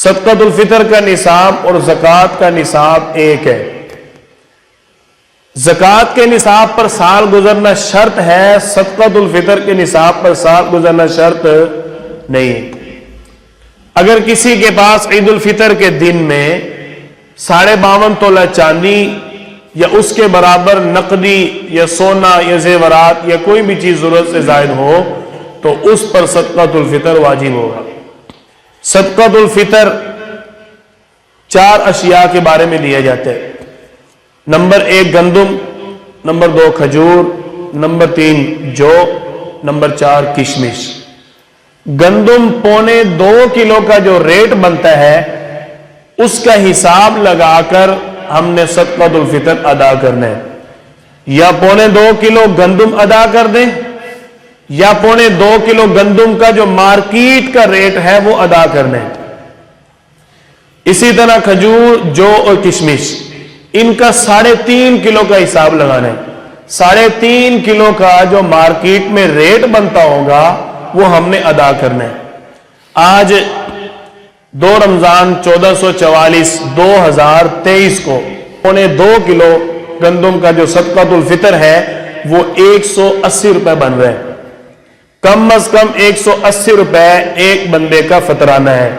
صدقۃ الفطر کا نصاب اور زکوٰۃ کا نصاب ایک ہے. زکوٰۃ کے نصاب پر سال گزرنا شرط ہے، صدقۃ الفطر کے نصاب پر سال گزرنا شرط نہیں. اگر کسی کے پاس عید الفطر کے دن میں 52.5 تولہ چاندی یا اس کے برابر نقدی یا سونا یا زیورات یا کوئی بھی چیز ضرورت سے زائد ہو تو اس پر صدقۃ الفطر واجب ہوگا. صدقۃ الفطر 4 اشیاء کے بارے میں دیا جاتا ہے. نمبر 1 گندم، نمبر 2 کھجور، نمبر 3 جو، نمبر 4 کشمش. گندم 2.25 کلو کا جو ریٹ بنتا ہے اس کا حساب لگا کر ہم نے صدقۃ الفطر ادا کرنا ہے. یا 2.25 کلو گندم ادا کر دیں یا 2.25 کلو گندم کا جو مارکیٹ کا ریٹ ہے وہ ادا کرنا ہے. اسی طرح کھجور، جو اور کشمش، ان کا 3.5 کلو کا حساب لگانا ہے. 3.5 کلو کا جو مارکیٹ میں ریٹ بنتا ہوگا وہ ہم نے ادا کرنا ہے. آج 2 رمضان 1444 2023 کو 2.25 کلو گندم کا جو صدقۃ الفطر ہے وہ 180 روپے بن رہے ہیں. کم از کم 180 روپے ایک بندے کا فطرانہ ہے.